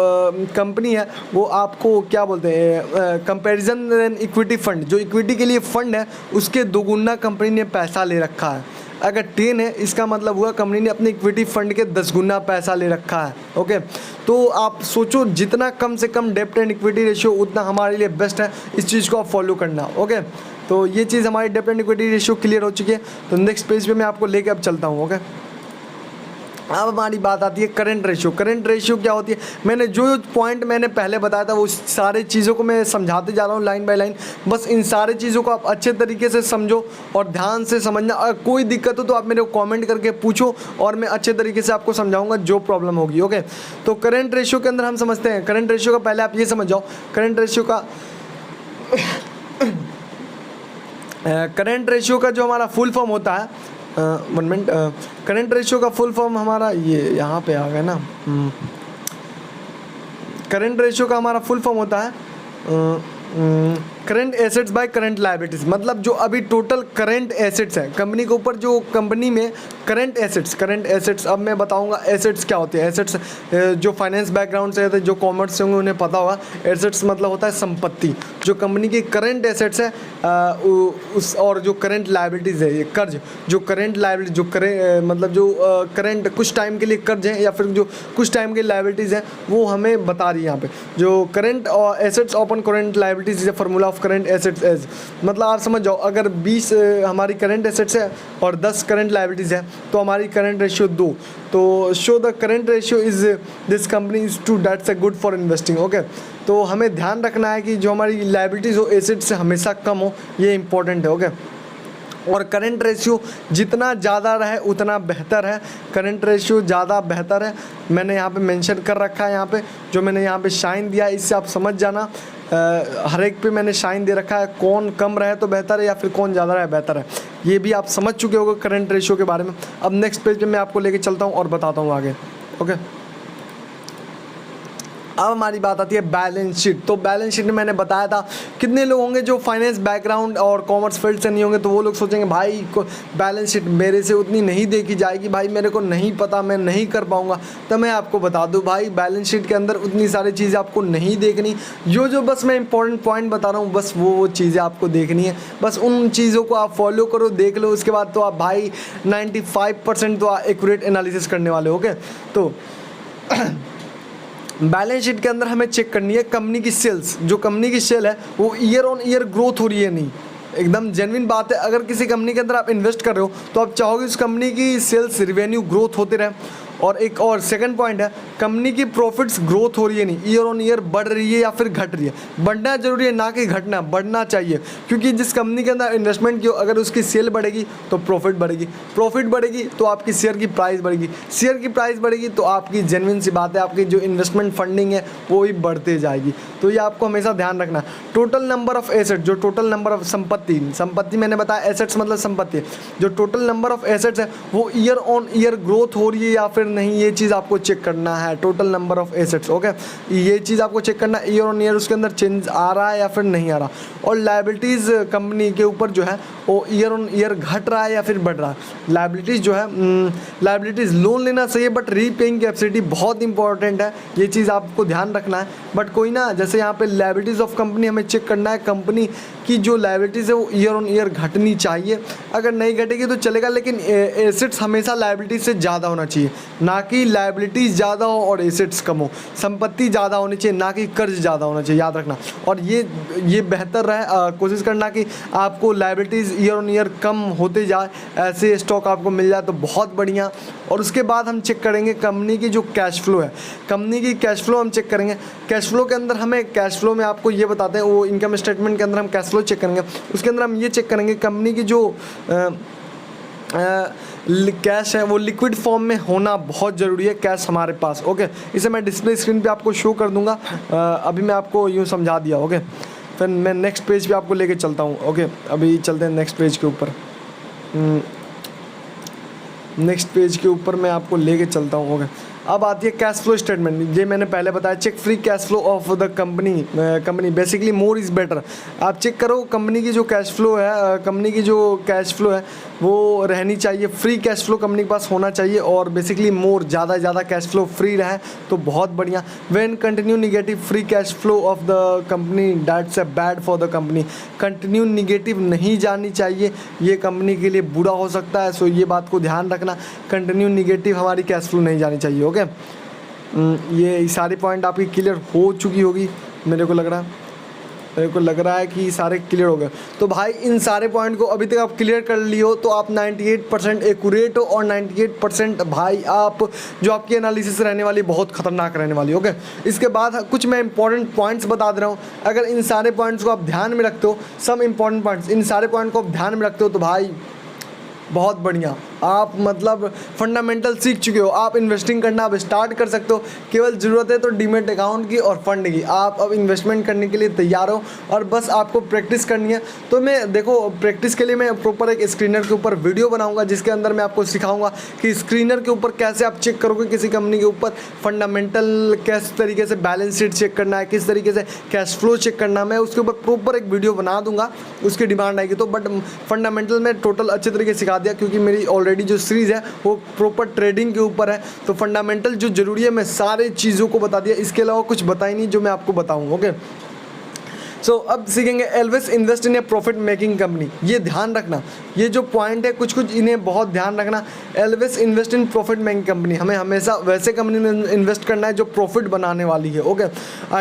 कंपनी है वो आपको क्या बोलते हैं, कंपेरिजन एंड इक्विटी फंड, जो इक्विटी के लिए फंड है उसके दोगुना कंपनी ने पैसा ले रखा है। अगर 10 है इसका मतलब हुआ कंपनी ने अपने इक्विटी फंड के 10 गुना पैसा ले रखा है। ओके, तो आप सोचो जितना कम से कम डेप्ट एंड इक्विटी रेशियो उतना हमारे लिए बेस्ट है, इस चीज़ को आप फॉलो करना। ओके, तो ये चीज़ हमारी डेप्ट एंड इक्विटी रेशियो क्लियर हो चुकी है। तो नेक्स्ट पेज पे मैं आपको लेके अब चलता हूँ। ओके, अब हमारी बात आती है करंट रेशियो। करंट रेशियो क्या होती है, मैंने जो पॉइंट मैंने पहले बताया था वो सारे चीज़ों को मैं समझाते जा रहा हूँ लाइन बाय लाइन। बस इन सारे चीज़ों को आप अच्छे तरीके से समझो और ध्यान से समझना। अगर कोई दिक्कत हो तो आप मेरे को कमेंट करके पूछो और मैं अच्छे तरीके से आपको समझाऊंगा जो प्रॉब्लम होगी। ओके, तो करंट रेशियो के अंदर हम समझते हैं, करंट रेशियो का पहले आप ये समझ जाओ, करंट रेशियो का जो हमारा फुल फॉर्म होता है, 1 मिनट, करंट रेशियो का फुल फॉर्म हमारा ये यहाँ पे आ गया ना। करंट रेशियो का हमारा फुल फॉर्म होता है current assets by current liabilities. मतलब जो अभी टोटल करंट एसेट्स है कंपनी के ऊपर, जो कंपनी में करंट एसेट्स, अब मैं बताऊंगा एसेट्स क्या होते हैं। एसेट्स जो फाइनेंस बैकग्राउंड से है, जो कॉमर्स से होंगे उन्हें पता होगा। एसेट्स मतलब होता है संपत्ति। जो कंपनी की करंट एसेट्स है उस, और जो करंट लायबिलिटीज़ है, ये कर्ज, जो करंट लायबिलिटी, जो मतलब जो करंट कुछ टाइम के लिए कर्ज है या फिर जो कुछ टाइम के लायबिलिटीज़ हैं वो हमें बता रही है यहाँ पे। जो current assets upon current liabilities is a formula of current assets as, मतलब आप समझ जाओ अगर 20 हमारी करंट एसेट्स है और 10 करंट लायबिलिटीज़ है तो हमारी करंट रेशियो 2। तो show the current ratio is this company is 2, that's a good for investing. Okay, तो हमें ध्यान रखना है कि जो हमारी लायबिलिटीज़ हो एसेट्स से हमेशा कम हो, ये इंपॉर्टेंट है। ओके, और करंट रेशियो जितना ज़्यादा रहे उतना बेहतर है। करंट रेशियो ज़्यादा बेहतर है, मैंने यहाँ पे मेंशन कर रखा है। यहाँ पे जो मैंने यहाँ पे शाइन दिया इससे आप समझ जाना, हर एक पे मैंने शाइन दे रखा है, कौन कम रहे तो बेहतर है या फिर कौन ज़्यादा रहे बेहतर है, ये भी आप समझ चुके होंगे करंट रेशियो के बारे में। अब नेक्स्ट पेज पे मैं आपको लेके चलता हूँ और बताता हूँ आगे। ओके, अब हमारी बात आती है बैलेंस शीट। तो बैलेंस शीट में मैंने बताया था कितने लोग होंगे जो फाइनेंस बैकग्राउंड और कॉमर्स फील्ड से नहीं होंगे, तो वो लोग सोचेंगे भाई को बैलेंस शीट मेरे से उतनी नहीं देखी जाएगी, भाई मेरे को नहीं पता, मैं नहीं कर पाऊंगा। तो मैं आपको बता दूं भाई बैलेंस शीट के अंदर उतनी सारी चीज़ें आपको नहीं देखनी, जो बस मैं इंपॉर्टेंट पॉइंट बता रहा हूँ बस वो चीज़ें आपको देखनी है। बस उन चीज़ों को आप फॉलो करो, देख लो, उसके बाद तो आप भाई 95% तो एक्यूरेट एनालिसिस करने वाले हो। ओके, तो बैलेंस शीट के अंदर हमें चेक करनी है कंपनी की सेल्स। जो कंपनी की सेल है वो ईयर ऑन ईयर ग्रोथ हो रही है नहीं, एकदम जेन्युइन बात है। अगर किसी कंपनी के अंदर आप इन्वेस्ट कर रहे हो तो आप चाहोगे उस कंपनी की सेल्स रिवेन्यू ग्रोथ होते रहे। और एक और सेकंड पॉइंट है कंपनी की प्रॉफिट्स ग्रोथ हो रही है नहीं, ईयर ऑन ईयर बढ़ रही है या फिर घट रही है। बढ़ना जरूरी है ना कि घटना, बढ़ना चाहिए, क्योंकि जिस कंपनी के अंदर इन्वेस्टमेंट की अगर उसकी सेल बढ़ेगी तो प्रॉफिट बढ़ेगी, प्रॉफिट बढ़ेगी तो आपकी शेयर की प्राइस बढ़ेगी, शेयर की प्राइस बढ़ेगी तो आपकी जेन्युइन सी बात है आपकी जो इन्वेस्टमेंट फंडिंग है वो भी बढ़ते जाएगी। तो ये आपको हमेशा ध्यान रखना। टोटल नंबर ऑफ एसेट, जो टोटल नंबर ऑफ संपत्ति मैंने बताया एसेट्स मतलब संपत्ति, जो टोटल नंबर ऑफ एसेट्स है वो ईयर ऑन ईयर ग्रोथ हो रही है या फिर नहीं, ये चीज़ आपको चेक करना है। Total number of assets, okay, ये चीज़ आपको चेक करना है ईयर ऑन ईयर उसके अंदर चेंज आ रहा है या फिर नहीं आ रहा। और लायबिलिटीज़ कंपनी के ऊपर जो है वो ईयर ऑन ईयर घट रहा है या फिर बढ़ रहा है। लायबिलिटीज़ जो है लायबिलिटीज़ लोन लेना सही है बट रीपेइंग कैपेसिटी बहुत इंपॉर्टेंट है, ये चीज़ आपको ध्यान रखना है। बट कोई ना, जैसे यहाँ पे लायबिलिटीज़ ऑफ कंपनी हमें चेक करना है, कंपनी कि जो लायबिलिटीज़ है वो ईयर ऑन ईयर घटनी चाहिए। अगर नहीं घटेगी तो चलेगा, लेकिन एसेट्स हमेशा लायबिलिटी से ज़्यादा होना चाहिए, ना कि लायबिलिटीज़ ज़्यादा हो और एसेट्स कम हो। संपत्ति ज़्यादा होनी चाहिए, ना कि कर्ज ज़्यादा होना चाहिए, याद रखना। और ये बेहतर रहे, कोशिश करना कि आपको लायबिलिटीज़ ईयर ऑन ईयर कम होते जाए, ऐसे स्टॉक आपको मिल जाए तो बहुत बढ़िया। और उसके बाद हम चेक करेंगे कंपनी की जो कैश फ्लो है, कंपनी की कैश फ्लो हम चेक करेंगे। कैश फ्लो के अंदर हमें, कैश फ्लो में आपको ये बताते हैं, वो इनकम स्टेटमेंट के अंदर हम कैश फ्लो चेक करेंगे। उसके अंदर हम ये चेक करेंगे कंपनी की जो कैश है वो लिक्विड फॉर्म में होना बहुत ज़रूरी है, कैश हमारे पास। ओके, इसे मैं डिस्प्ले स्क्रीन पे आपको शो कर दूंगा। अभी मैं आपको यूँ समझा दिया। ओके, फिर मैं नेक्स्ट पेज पे आपको लेके चलता हूँ। ओके, अभी चलते हैं नेक्स्ट पेज के ऊपर। नेक्स्ट पेज के ऊपर मैं आपको लेके चलता हूँ। ओके, अब आती है कैश फ्लो स्टेटमेंट। ये मैंने पहले बताया, check free cash flow of the company basically more is better. आप चेक करो कंपनी की जो कैश फ्लो है, कंपनी की जो कैश फ्लो है वो रहनी चाहिए, फ्री कैश फ्लो कंपनी के पास होना चाहिए, और बेसिकली मोर, ज़्यादा कैश फ्लो फ्री रहे तो बहुत बढ़िया। When continue negative free cash flow of the company that's a bad for the company. Continue negative नहीं जानी चाहिए, ये कंपनी के लिए बुरा हो सकता है। सो ये बात को ध्यान रखना, कंटिन्यू निगेटिव हमारी कैश फ्लो नहीं जानी चाहिए। ओके, ये सारे पॉइंट आपकी क्लियर हो चुकी होगी, मेरे को लग रहा है कि सारे क्लियर हो गए। तो भाई इन सारे पॉइंट को अभी तक आप क्लियर कर लिए हो तो आप 98% एक्यूरेट हो, और 98% भाई आप जो आपकी एनालिसिस रहने वाली बहुत खतरनाक रहने वाली। ओके, इसके बाद कुछ मैं इंपॉर्टेंट पॉइंट्स बता दे रहा हूँ। अगर इन सारे पॉइंट्स को आप ध्यान में रखते हो, सब इंपॉर्टेंट पॉइंट्स, इन सारे पॉइंट को आप ध्यान में रखते हो तो भाई बहुत बढ़िया, आप मतलब फंडामेंटल सीख चुके हो, आप इन्वेस्टिंग करना अब स्टार्ट कर सकते हो। केवल ज़रूरत है तो डीमेट अकाउंट की और फंड की। आप अब इन्वेस्टमेंट करने के लिए तैयार हो और बस आपको प्रैक्टिस करनी है। तो मैं देखो, प्रैक्टिस के लिए मैं प्रॉपर एक स्क्रीनर के ऊपर वीडियो बनाऊंगा जिसके अंदर मैं आपको सिखाऊंगा कि स्क्रीनर के ऊपर कैसे आप चेक करोगे किसी कंपनी के ऊपर फंडामेंटल, किस तरीके से बैलेंस शीट चेक करना है, किस तरीके से कैश फ्लो चेक करना है। मैं उसके ऊपर प्रॉपर एक वीडियो बना दूंगा, उसकी डिमांड आएगी तो। बट फंडामेंटल में टोटल अच्छे तरीके से सिखा दिया, क्योंकि मेरी ऑलरेडी जो सीरीज़ है वो प्रॉपर ट्रेडिंग के ऊपर है। तो फंडामेंटल जो ज़रूरी है मैं सारे चीज़ों को बता दिया, इसके अलावा कुछ बता ही नहीं जो मैं आपको बताऊँ। ओके, सो अब सीखेंगे always invest in A profit making company. ये ध्यान रखना, ये जो पॉइंट है कुछ इन्हें बहुत ध्यान रखना। Always invest in profit making company, हमें हमेशा वैसे कंपनी में इन्वेस्ट करना है जो प्रॉफिट बनाने वाली है। Okay,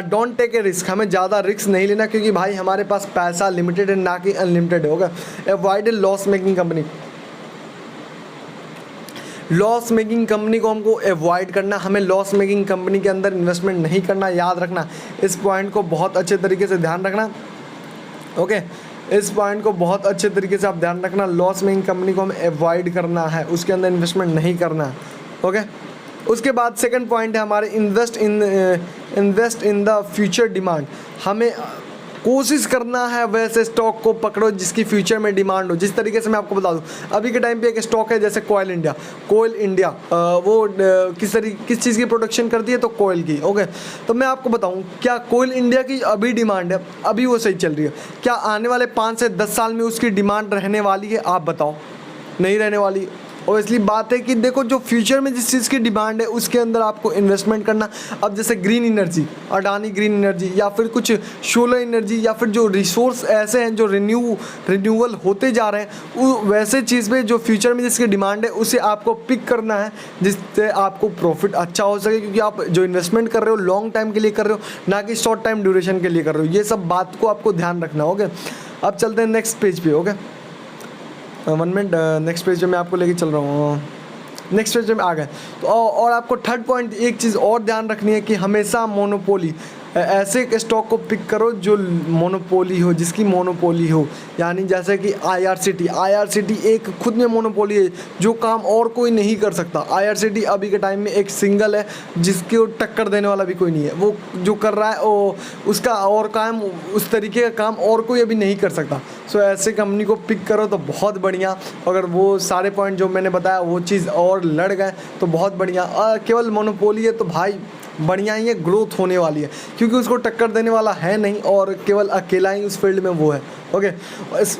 don't take a risk, हमें ज़्यादा रिस्क नहीं लेना, क्योंकि भाई हमारे पास पैसा लिमिटेड है, ना कि अनलिमिटेड है। Okay, avoid a loss making company, loss making company को हमको अवॉइड करना, हमें लॉस मेकिंग कंपनी के अंदर इन्वेस्टमेंट नहीं करना, याद रखना। इस पॉइंट को बहुत अच्छे तरीके से ध्यान रखना। ओके, इस पॉइंट को बहुत अच्छे तरीके से आप ध्यान रखना, लॉस मेकिंग कंपनी को हमें अवॉइड करना है, उसके अंदर इन्वेस्टमेंट नहीं करना है। ओके, उसके बाद सेकंड पॉइंट है हमारे invest in the future demand. हमें कोशिश करना है वैसे स्टॉक को पकड़ो जिसकी फ्यूचर में डिमांड हो। जिस तरीके से मैं आपको बता दूं, अभी के टाइम पे एक स्टॉक है जैसे कोयल इंडिया, वो किस चीज़ की प्रोडक्शन करती है, तो कोयल की। ओके, तो मैं आपको बताऊं, क्या कोयल इंडिया की अभी डिमांड है, अभी वो सही चल रही है, क्या आने वाले 5 से 10 साल में उसकी डिमांड रहने वाली है? आप बताओ, नहीं रहने वाली। और इसलिए बात है कि देखो, जो फ्यूचर में जिस चीज़ की डिमांड है उसके अंदर आपको इन्वेस्टमेंट करना। अब जैसे green energy, Adani green energy, या फिर कुछ सोलर एनर्जी, या फिर जो रिसोर्स ऐसे हैं जो रिन्यूअल होते जा रहे हैं, वैसे चीज़ पे जो फ्यूचर में जिसकी डिमांड है उसे आपको पिक करना है, जिससे आपको प्रॉफिट अच्छा हो सके। क्योंकि आप जो इन्वेस्टमेंट कर रहे हो लॉन्ग टाइम के लिए कर रहे हो, ना कि शॉर्ट टाइम ड्यूरेशन के लिए कर रहे हो। ये सब बात को आपको ध्यान रखना। ओके, अब चलते हैं नेक्स्ट पेज पे। ओके, 1 मिनट, नेक्स्ट पेज पे मैं आपको लेके चल रहा हूँ। नेक्स्ट पेज में आ गए तो और आपको थर्ड पॉइंट एक चीज़ और ध्यान रखनी है कि हमेशा मोनोपोली, ऐसे एक स्टॉक को पिक करो जो मोनोपोली हो, जिसकी मोनोपोली हो। यानी जैसे कि IRCT एक खुद में मोनोपोली है, जो काम और कोई नहीं कर सकता। IRCT अभी के टाइम में एक सिंगल है जिसके टक्कर देने वाला भी कोई नहीं है। वो जो कर रहा है वो उसका और काम, उस तरीके का काम और कोई अभी नहीं कर सकता। सो ऐसे कंपनी को पिक करो तो बहुत बढ़िया। अगर वो सारे पॉइंट जो मैंने बताया वो चीज़ और लड़ गए तो बहुत बढ़िया। केवल मोनोपोली है तो भाई बढ़िया ही है, ग्रोथ होने वाली है, क्योंकि उसको टक्कर देने वाला है नहीं और केवल अकेला ही उस फील्ड में वो है। Okay.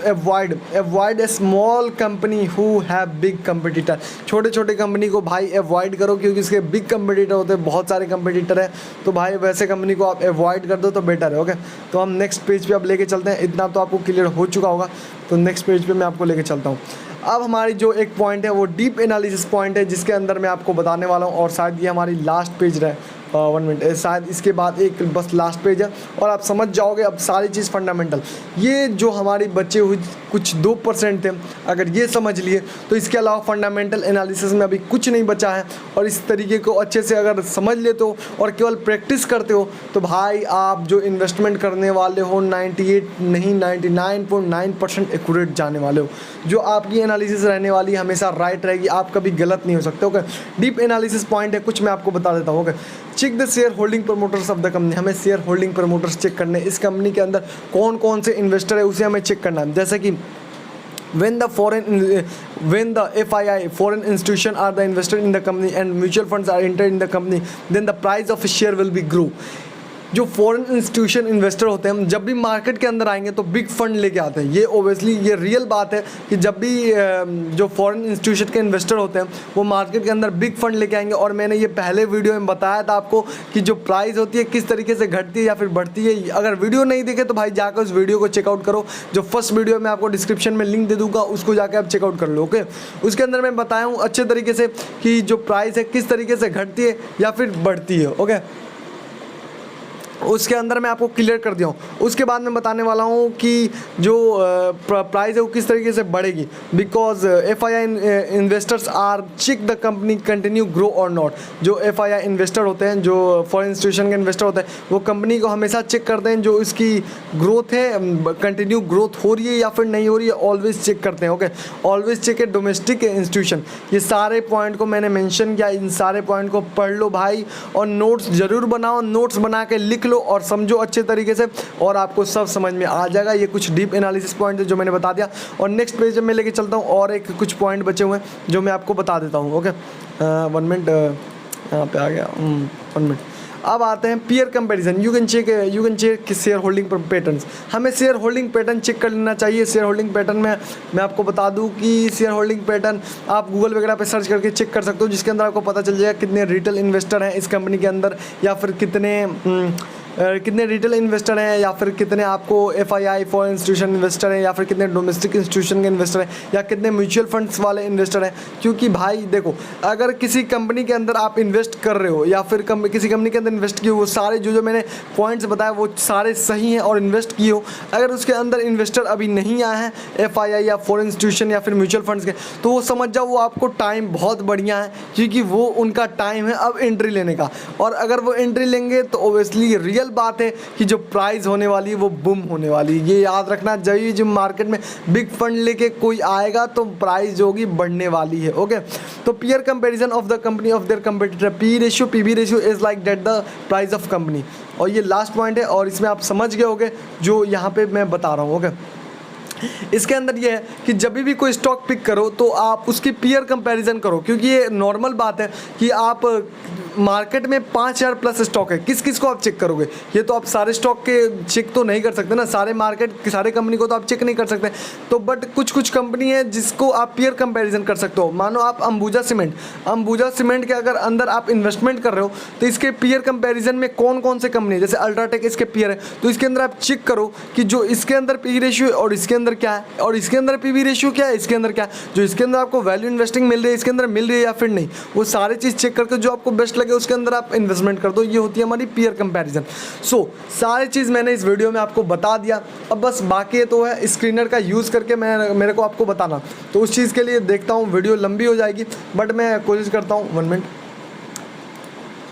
Avoid A small company who have big competitor, छोटे छोटे कंपनी को भाई अवॉइड करो क्योंकि इसके बिग कंपटीटर होते हैं, बहुत सारे कंपटीटर हैं, तो भाई वैसे कंपनी को आप अवॉइड कर दो तो बेटर है। ओके, तो हम नेक्स्ट पेज पे अब लेके चलते हैं। इतना तो आपको क्लियर हो चुका होगा, तो नेक्स्ट पेज पे मैं आपको लेके चलता हूँ। अब हमारी जो एक पॉइंट है वो डीप एनालिसिस पॉइंट है, जिसके अंदर मैं आपको बताने वाला हूँ, और शायद ये हमारी लास्ट पेज रहे 1 मिनट, शायद इसके बाद एक बस लास्ट पेज है और आप समझ जाओगे अब सारी चीज़ फंडामेंटल। ये जो हमारी बचे हुए कुछ 2% थे, अगर ये समझ लिए तो इसके अलावा फंडामेंटल एनालिसिस में अभी कुछ नहीं बचा है। और इस तरीके को अच्छे से अगर समझ लेते हो और केवल प्रैक्टिस करते हो तो भाई आप जो इन्वेस्टमेंट करने वाले हो 98 नहीं 99.9% एक्यूरेट जाने वाले हो। जो आपकी एनालिसिस रहने वाली हमेशा राइट रहेगी, आप कभी गलत नहीं हो सकते। ओके, डीप एनालिसिस पॉइंट है, कुछ मैं आपको बता देता हूँ। Okay, check the share holding promoters of the company, हमें शेयर होल्डिंग प्रमोटर्स चेक करने, इस कंपनी के अंदर कौन कौन से इन्वेस्टर है उसे हमें चेक करना है। जैसे कि when the FII foreign institution are the investor in the company and mutual funds are entered in the company, then the price of a share will be grow। जो फॉरेन इंस्टीट्यूशन इन्वेस्टर होते हैं, जब भी market के अंदर आएंगे तो big fund लेके आते हैं। ये ओबियसली ये रियल बात है कि जब भी जो फॉरेन इंस्टीट्यूशन के इन्वेस्टर होते हैं वो मार्केट के अंदर बिग फंड लेके आएंगे। और मैंने ये पहले वीडियो में बताया था आपको कि जो प्राइस होती है किस तरीके से घटती है या फिर बढ़ती है। अगर वीडियो नहीं देखे तो भाई जाकर उस वीडियो को चेकआउट करो, जो फर्स्ट वीडियो मैं आपको डिस्क्रिप्शन में लिंक दे दूँगा, उसको जाकर आप चेकआउट कर लो। ओके, उसके अंदर मैं बताया हूँ अच्छे तरीके से कि जो प्राइस है किस तरीके से घटती है या फिर बढ़ती है। ओके, उसके अंदर मैं आपको क्लियर कर दिया हूँ। उसके बाद मैं बताने वाला हूँ कि जो प्राइस है वो किस तरीके से बढ़ेगी, because FII investors are check the company continue grow और नॉट। जो FII इन्वेस्टर होते हैं, जो फॉरेन इंस्टीट्यूशन के इन्वेस्टर होते हैं, वो कंपनी को हमेशा चेक करते हैं जो इसकी ग्रोथ है, कंटिन्यू ग्रोथ हो रही है या फिर नहीं हो रही है, ऑलवेज चेक करते हैं। ओके, ऑलवेज चेक है डोमेस्टिक इंस्टीट्यूशन। ये सारे पॉइंट को मैंने मेंशन किया, इन सारे पॉइंट को पढ़ लो भाई, और नोट्स ज़रूर बनाओ, नोट्स बना के लिख लो और समझो अच्छे तरीके से, और आपको सब समझ में आ जाएगा। ये कुछ डीप एनालिसिस पॉइंट है जो मैंने बता दिया। और नेक्स्ट पेज में लेके चलता हूँ और एक कुछ पॉइंट बचे हुए हैं जो मैं आपको बता देता हूँ। ओके, 1 मिनट, यहाँ पे आ गया 1 मिनट। अब आते हैं peer comparison. You can check share holding patterns. हमें शेयर होल्डिंग पैटर्न चेक कर लेना चाहिए। शेयर होल्डिंग पैटर्न में मैं आपको बता दूं कि शेयर होल्डिंग पैटर्न आप गूगल वगैरह पे सर्च करके चेक कर सकते हो, जिसके अंदर आपको पता चल जाएगा कितने रिटेल इन्वेस्टर हैं इस कंपनी के अंदर, या फिर कितने रिटेल इन्वेस्टर हैं, या फिर कितने आपको FII फॉरेन इंस्टीट्यूशन इन्वेस्टर हैं, या फिर कितने डोमेस्टिक इंस्टीट्यूशन के इन्वेस्टर हैं, या कितने म्यूचुअल फंड्स वाले इन्वेस्टर हैं। क्योंकि भाई देखो, अगर किसी कंपनी के अंदर आप इन्वेस्ट कर रहे हो या फिर किसी कंपनी के अंदर इन्वेस्ट किए हो, वो सारे जो मैंने पॉइंट्स बताया वो सारे सही हैं और इन्वेस्ट किए हो, अगर उसके अंदर इन्वेस्टर अभी नहीं आए हैं FII या फॉरेन इंस्टीट्यूशन या फिर म्यूचुअल फंड्स के, तो वो समझ जाओ वो आपको टाइम बहुत बढ़िया है, क्योंकि वो उनका टाइम है अब एंट्री लेने का। और अगर वो एंट्री लेंगे तो ओबियसली रियल बात है कि जो प्राइस होने वाली है वो बूम होने वाली है। ये याद रखना चाहिए, जो मार्केट में बिग फंड लेके कोई आएगा तो प्राइस जो होगी बढ़ने वाली है। ओके, तो peer comparison of the company of their competitor, PB ratio is like that the price of company. और ये लास्ट पॉइंट है और इसमें आप समझ गए होंगे जो यहाँ पे मैं बता रहा हूँ। ओके, इसके अंदर ये है कि जब भी कोई स्टॉक पिक करो तो आप उसकी पीयर कंपैरिजन करो, क्योंकि ये नॉर्मल बात है कि आप मार्केट में 5000 प्लस स्टॉक है, किस किस को आप चेक करोगे? ये तो आप सारे स्टॉक के चेक तो नहीं कर सकते ना, सारे मार्केट सारे कंपनी को तो आप चेक नहीं कर सकते। तो बट कुछ कंपनी है जिसको आप पीयर कंपैरिजन कर सकते हो। मानो आप अंबुजा सीमेंट के अगर अंदर आप इन्वेस्टमेंट कर रहे हो तो इसके पीयर कंपैरिजन में कौन कौन से कंपनी है, जैसे अल्ट्राटेक इसके पीयर है, तो इसके अंदर आप चेक करो कि जो इसके अंदर पी रेशियो और इसके अंदर क्या है, और इसके अंदर पीवी रेशियो क्या है, इसके अंदर क्या है, जो इसके अंदर आपको वैल्यू इन्वेस्टिंग मिल रही है इसके अंदर मिल रही है या फिर नहीं, वो सारी चीज़ चेक करके जो आपको बेस्ट लगे उसके अंदर आप इन्वेस्टमेंट कर दो। ये होती है हमारी पीयर कंपैरिजन। सो सारी चीज़ मैंने इस वीडियो में आपको बता दिया। अब बस बाकी तो है स्क्रीनर का यूज़ करके मेरे को आपको बताना, तो उस चीज़ के लिए देखता हूँ वीडियो लंबी हो जाएगी, बट मैं कोशिश करता हूँ 1 मिनट।